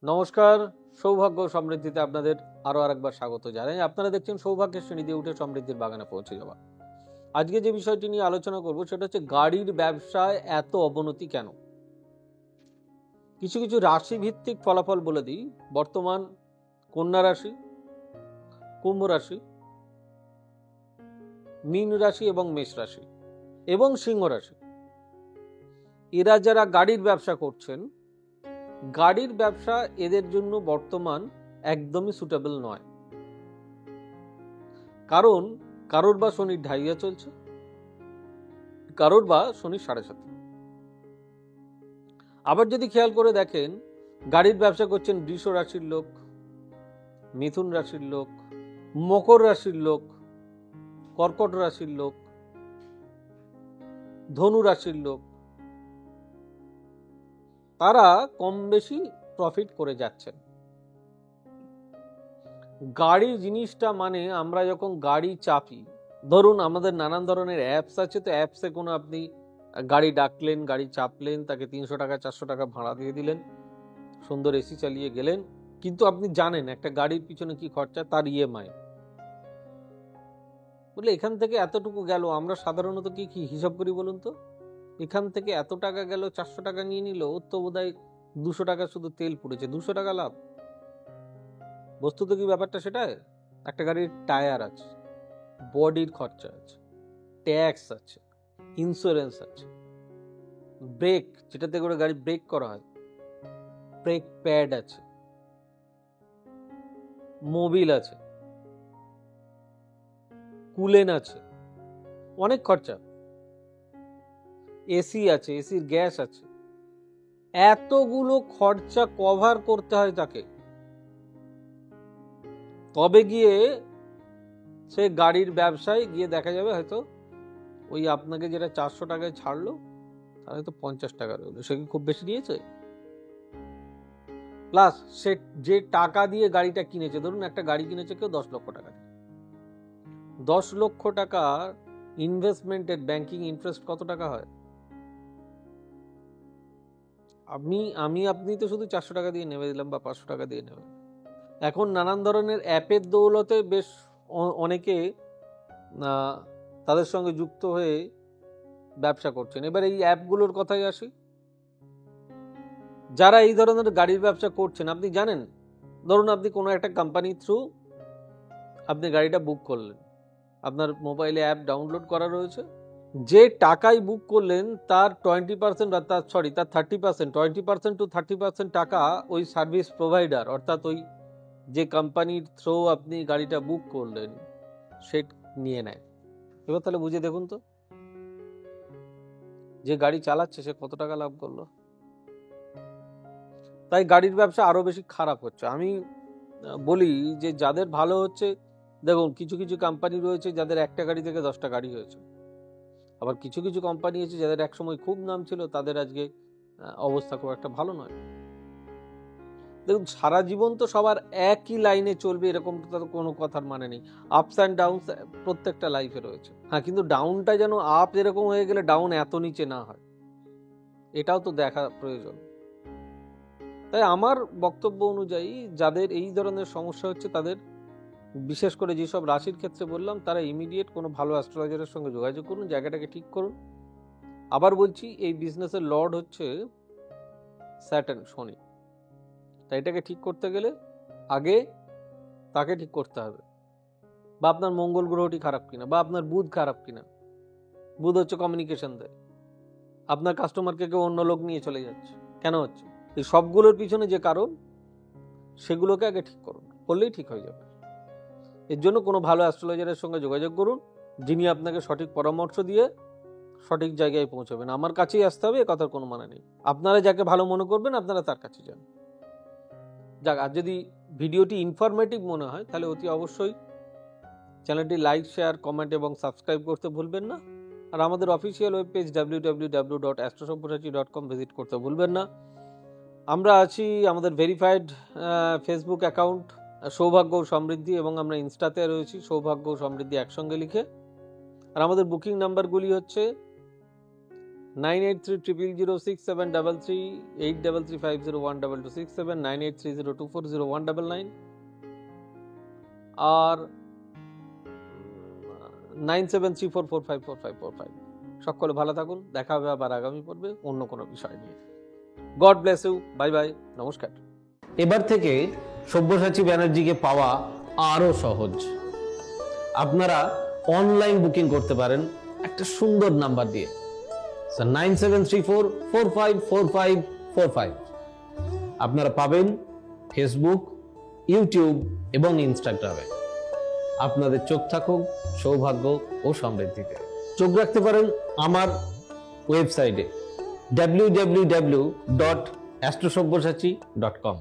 নমস্কার, সৌভাগ্য সমৃদ্ধিতে আপনাদের আরো আরেকবার স্বাগত জানাই। আপনারা দেখছেন সৌভাগ্যের শ্রেণী দিয়ে উঠে সমৃদ্ধির বাগানে পৌঁছে যাওয়া। আজকে যে বিষয়টি নিয়ে আলোচনা করব সেটা হচ্ছে গাড়ির ব্যবসায় এত অবনতি কেন। কিছু কিছু রাশি ভিত্তিক ফলাফল বলে দিই। বর্তমান কন্যা রাশি, কুম্ভ রাশি, মীন রাশি এবং মেষ রাশি এবং সিংহ রাশি, এরা যারা গাড়ির ব্যবসা করছেন, গাড়ির ব্যবসা এদের জন্য বর্তমান একদমই সুটেবল নয়। কারণ কারোর বা শনির ঢাইয়া চলছে, কারোর বা শনির 7.5। আবার যদি খেয়াল করে দেখেন, গাড়ির ব্যবসা করছেন বৃষ রাশির লোক, মিথুন রাশির লোক, মকর রাশির লোক, কর্কট রাশির লোক, ধনু রাশির লোক, তারা কম বেশি প্রফিট করে যাচ্ছেন। গাড়ি জিনিসটা মানে আমরা যখন গাড়ি চাপি, ধরুন আমাদের নানান ধরনের অ্যাপস আছে, তো অ্যাপসে কোনো আপনি গাড়ি ডাকলেন, গাড়ি চাপলেন, তাকে 300 টাকা 400 টাকা ভাড়া দিয়ে দিলেন, সুন্দর এসি চালিয়ে গেলেন, কিন্তু আপনি জানেন একটা গাড়ির পিছনে কি খরচা, তার ইএমআই বলে এখান থেকে এতটুকু গেল। আমরা সাধারণত কি হিসাব করি বলুন তো, এখান থেকে এত টাকা গেল, 400 টাকা নিয়ে নিল, ওর তো বোধ হয় 200 টাকা শুধু তেল পুড়েছে, 200 টাকা লাভ। বস্তুত কি ব্যাপারটা সেটাই? একটা গাড়ির টায়ার আছে, বডির খরচা আছে, ট্যাক্স আছে, ইন্স্যুরেন্স আছে, ব্রেক, যেটাতে করে গাড়ি ব্রেক করা হয়, ব্রেক প্যাড আছে, মোবিল আছে, কুলেন আছে, অনেক খরচা, এসি আছে, এসির গ্যাস আছে, এতগুলো খরচা কভার করতে হয় তাকে। তবে গিয়ে সে গাড়ির ব্যবসায় গিয়ে দেখা যাবে হয়তো ওই আপনাকে যেটা 400 টাকায় ছাড়লো, তার হয়তো 50 টাকা রইলো। সে কি খুব বেশি নিয়েছে? প্লাস সে যে টাকা দিয়ে গাড়িটা কিনেছে, ধরুন একটা গাড়ি কিনেছে কেউ 10 লক্ষ টাকা, 10 লক্ষ টাকা ইনভেস্টমেন্টের ব্যাংকিং ইন্টারেস্ট কত টাকা হয়? আপনি তো শুধু 400 টাকা দিয়ে নেমে দিলাম বা 500 টাকা দিয়ে নেবেন। এখন নানান ধরনের অ্যাপের দৌলতে বেশ অনেকে তাদের সঙ্গে যুক্ত হয়ে ব্যবসা করছেন। এবার এই অ্যাপগুলোর কথাই আসি। যারা এই ধরনের গাড়ির ব্যবসা করছেন, আপনি জানেন, ধরুন আপনি কোনো একটা কোম্পানির থ্রু আপনি গাড়িটা বুক করলেন, আপনার মোবাইলে অ্যাপ ডাউনলোড করা রয়েছে, যে টাকায় বুক করলেন তার 20% বা তার 30%, 20% to 30% টাকা ওই সার্ভিস প্রোভাইডার, অর্থাৎ ওই যে কোম্পানির থ্রু আপনি গাড়িটা বুক করলেন সে নিয়ে নেয়। এবার তাহলে বুঝে দেখুন তো, যে গাড়ি চালাচ্ছে সে কত টাকা লাভ করলো। তাই গাড়ির ব্যবসা আরো বেশি খারাপ হচ্ছে। আমি বলি যে যাদের ভালো হচ্ছে, দেখুন কিছু কিছু কোম্পানি রয়েছে যাদের একটা গাড়ি থেকে 10টা গাড়ি হয়েছে, আবার কিছু কিছু কোম্পানি আছে যাদের একসময় খুব নাম ছিল, তাদের আজকে অবস্থা খুব একটা ভালো নয়। দেখুন সারা জীবন তো সবার একই লাইনে চলবে এরকম কোনো কথার মানে নেই। আপস অ্যান্ড ডাউনস প্রত্যেকটা লাইফে রয়েছে। হ্যাঁ, কিন্তু ডাউনটা যেন আপ এরকম হয়ে গেলে ডাউন এত নিচে না হয়, এটাও তো দেখা প্রয়োজন। তাই আমার বক্তব্য অনুযায়ী যাদের এই ধরনের সমস্যা হচ্ছে, তাদের বিশেষ করে যেসব রাশির ক্ষেত্রে বললাম, তারা ইমিডিয়েট কোনো ভালো অ্যাস্ট্রোলজারের সঙ্গে যোগাযোগ করুন, জায়গাটাকে ঠিক করুন। আবার বলছি, এই বিজনেসের লর্ড হচ্ছে স্যাটার্ন, শনি। তাই এটাকে ঠিক করতে গেলে আগে তাকে ঠিক করতে হবে, বা আপনার মঙ্গল গ্রহটি খারাপ কিনা, বা আপনার বুধ খারাপ কিনা। বুধ হচ্ছে কমিউনিকেশন দেয়, আপনার কাস্টমারকে কেউ অন্য লোক নিয়ে চলে যাচ্ছে, কেন হচ্ছে? এই সবগুলোর পিছনে যে কারণ, সেগুলোকে আগে ঠিক করুন, করলেই ঠিক হয়ে যাবে। এর জন্য কোনো ভালো অ্যাস্ট্রোলজারের সঙ্গে যোগাযোগ করুন, যিনি আপনাকে সঠিক পরামর্শ দিয়ে সঠিক জায়গায় পৌঁছাবেন। আমার কাছেই আসতে হবে এ কথার কোনো মানে নেই। আপনারা যাকে ভালো মনে করবেন আপনারা তার কাছে যান। যাক, আর যদি ভিডিওটি ইনফরমেটিভ মনে হয় তাহলে অতি অবশ্যই চ্যানেলটি লাইক, শেয়ার, কমেন্ট এবং সাবস্ক্রাইব করতে ভুলবেন না। আর আমাদের official web page www.astrosampurachi.com visit করতে ভুলবেন না। আমরা আছি, আমাদের ভেরিফাইড ফেসবুক অ্যাকাউন্ট সৌভাগ্য ও সমৃদ্ধি, এবং আমরা ইনস্টাতে রয়েছি সৌভাগ্য ও সমৃদ্ধি একসঙ্গে লিখে। আর আমাদের বুকিং নাম্বারগুলি হচ্ছে 9830067333, 8335012267, 9830240199 আর 9734454545। সকলে ভালো থাকুন, দেখা হবে আবার আগামী পর্বে অন্য কোনো বিষয় নিয়ে। God bless you, bye bye, নমস্কার। এবার থেকে সব্যসাচী ব্যানার্জিকে পাওয়া আরো সহজ। আপনারা অনলাইন বুকিং করতে পারেন একটা সুন্দর নাম্বার দিয়ে, 9734454545। আপনারা পাবেন ফেসবুক, ইউটিউব এবং ইনস্টাগ্রামে। আপনাদের চোখ থাকুক সৌভাগ্য ও সমৃদ্ধিতে। চোখ রাখতে পারেন আমার ওয়েবসাইটে www.astrosobyasachi.com।